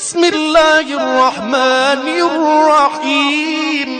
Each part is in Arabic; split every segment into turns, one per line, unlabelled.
بسم الله الرحمن الرحيم.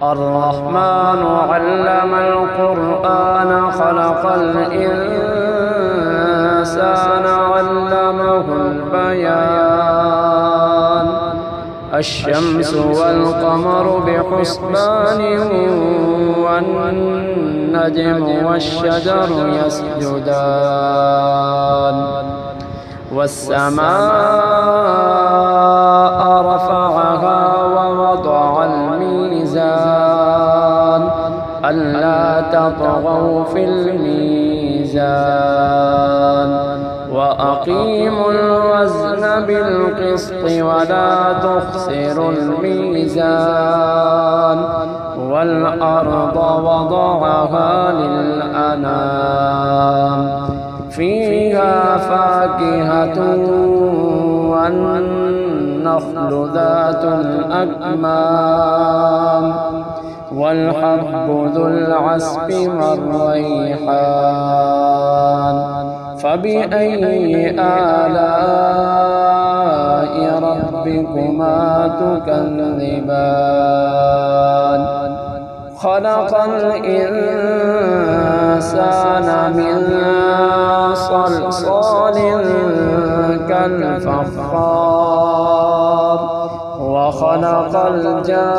الرحمن علم القرآن خلق الإنسان علمه البيان. الشمس والقمر بحسبان والنجم والشجر يسجدان. والسماء رفعها ووضع الميزان ألا تطغوا في الميزان وأقيموا الوزن بالقسط ولا تخسروا الميزان. والأرض وضعها للأنام فيها فاكهة والنخل ذات الأكمام والحب ذو العصف والريحان. فبأي آلاء ربكما تكذبان؟ خلق الإنسان من صلصال كالفخار وخلق الجان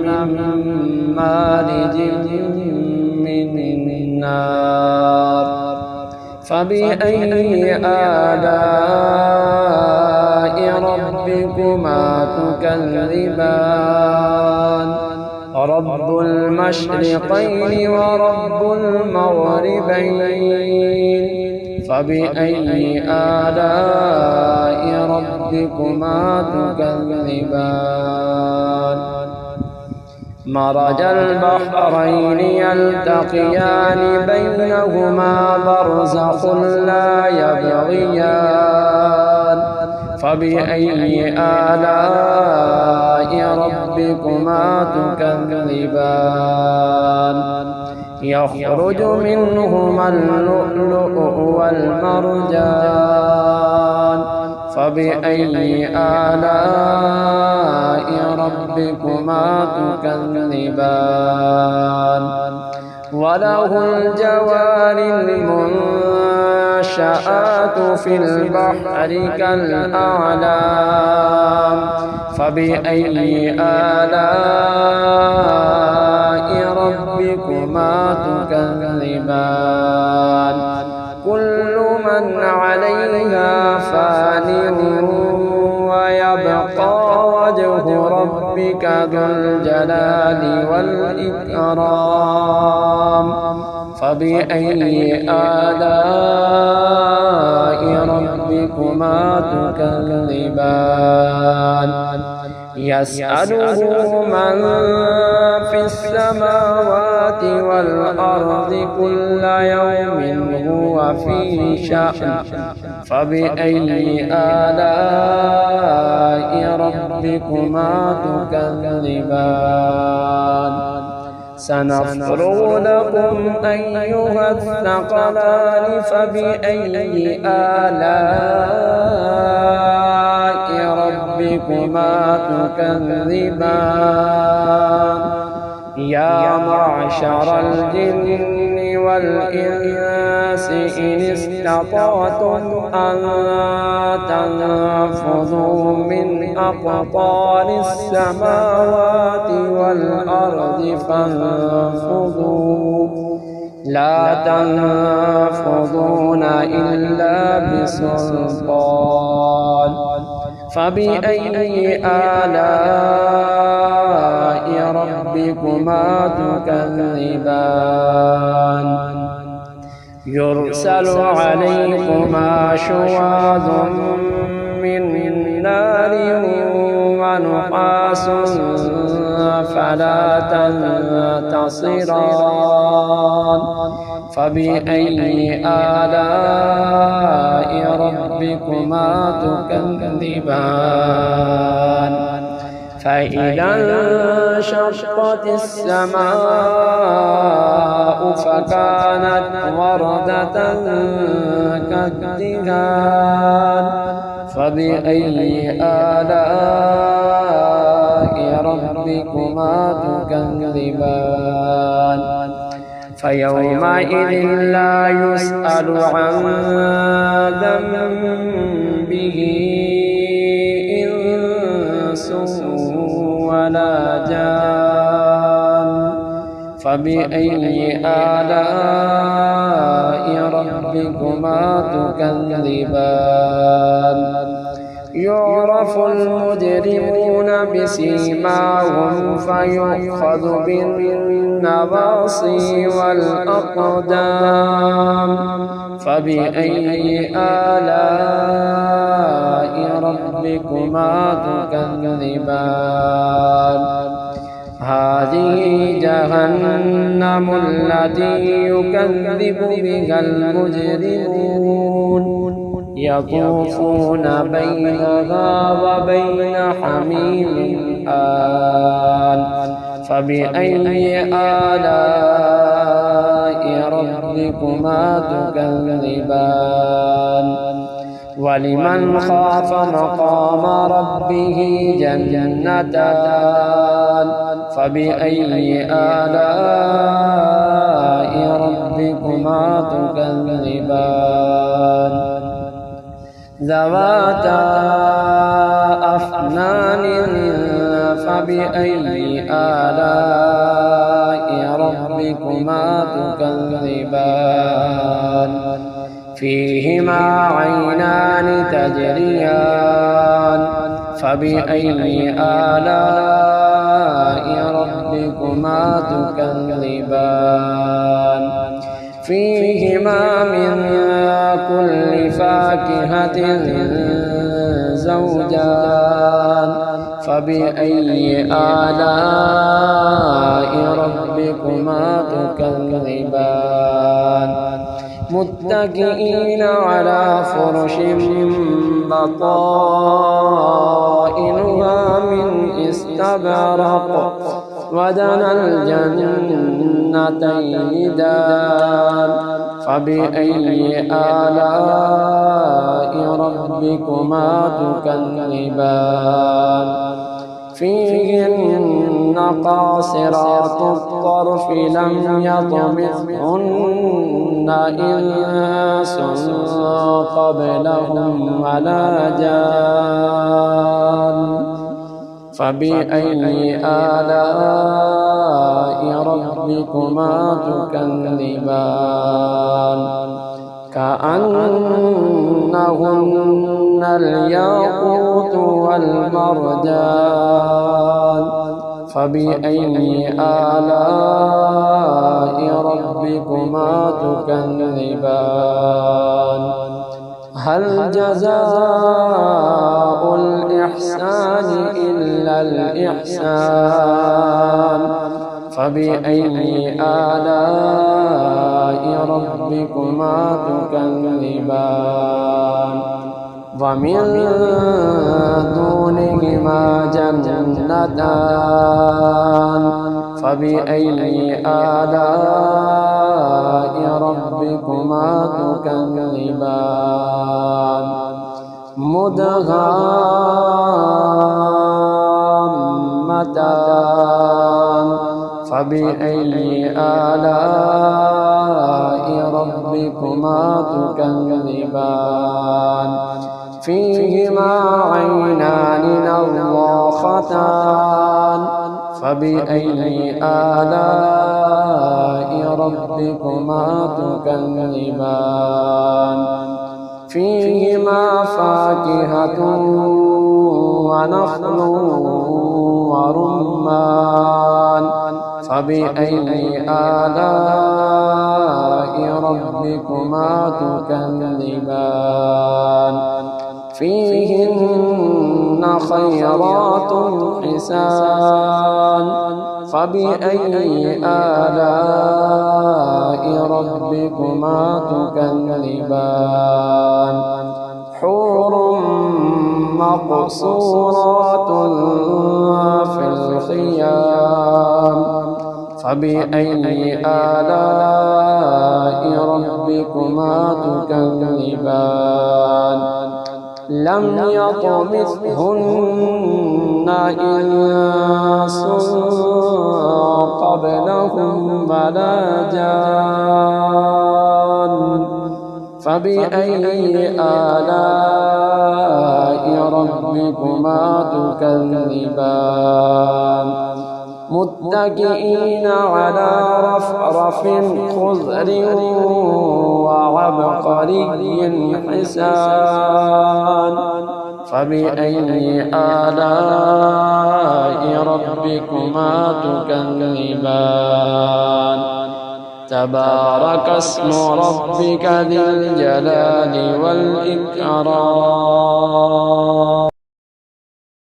من مارج من نار. فبأي آلاء ربكما تكذبان؟ رب المشرقين ورب المغربين. فبأي آلاء ربكما تكذبان؟ مرج البحرين يلتقيان بينهما برزخ لا يبغيان. فبأي آلاء ربكما تكذبان؟ يخرج منهما اللؤلؤ والمرجان. فبأي آلاء ربكما تكذبان؟ وله الجوار المنشآت في البحر كالأعلام. فبأي آلاء ربكما تكذبان؟ كل من عليها فان ويبقى وجه ربك ذو الجلال والإكرام. فبأي آلاء ربكما تكذبان؟ يسأله من في السماوات والأرض كل يوم هو في شأن. فبأي آلاء ربكما تكذبان؟ سنفرغ لكم أيها الثقلان. فبأي آلاء ربكما تكذبان؟ يا معشر الجن والإنس إن استطعتم أن تنفذوا من أقطار السماوات والأرض فانفذوا لا تنفذون إلا بسلطان. فبأي آلاء ربكما تكذبان؟ يرسل عليكما شواظ من نار ونحاس فلا تنتصران. فبأي آلاء ربكما تكذبان؟ فإذا انشقت السماء فكانت وردة الدهان فبأي آلاء ربكما تكذبان فيومئذ لا يسأل عن ذنبه إنس ولا جان فبأي آلاء ربكما تكذبان يعرف المجرمون بسيماهم فيؤخذ بالنواصي والأقدام فبأي آلاء ربكما تكذبان هذه جهنم التي يكذب بها المجرمون يطوفون بينها وبين حميم آن فبأي آلاء ربكما تكذبان ولمن خاف مقام ربه جنتان فبأي آلاء ربكما تكذبان ذواتا أفنان فبأي آلاء ربكما تكذبان فيهما عينان تجريان فبأي آلاء ربكما تكذبان فيهما من كل فاكهة زوجان فبأي آلاء ربكما تكذبان متكئين على فرش بطائنها من استبرق ودنا الجنتين دان فبأي آلاء ربكما تكذبان فيهن قاصرات الطرف لم يطمثهن إنس قبلهم ولا جان فبأي آلاء ربكما تكذبان كأنهن الياقوت والمرجان فبأي آلاء ربكما تكذبان هل جزاء الإحسان إلا الإحسان فبأي آلاء ربكما تكذبان ومن دونهما جنتان فبأي آلاء ربكما تكذبان مدهامتان فبأي آلاء ربكما تكذبان فيهما عينان نضاختان فبأي آلاء ربكما تكذبان فيهما فاكهة ونخل ورمان فبأي آلاء ربكما تكذبان فيهن خيرات حسان فبأي آلاء ربكما تكذبان حور مقصورات في الخيام فبأي آلاء ربكما تكذبان لم يطمثهن إنس قبلهم ولا جان فبأي آلاء ربكما تكذبان متكئين على رفرف خضر وعبقري حسان فبأي آلاء ربكما تكذبان تبارك اسم ربك ذي الجلال والإكرام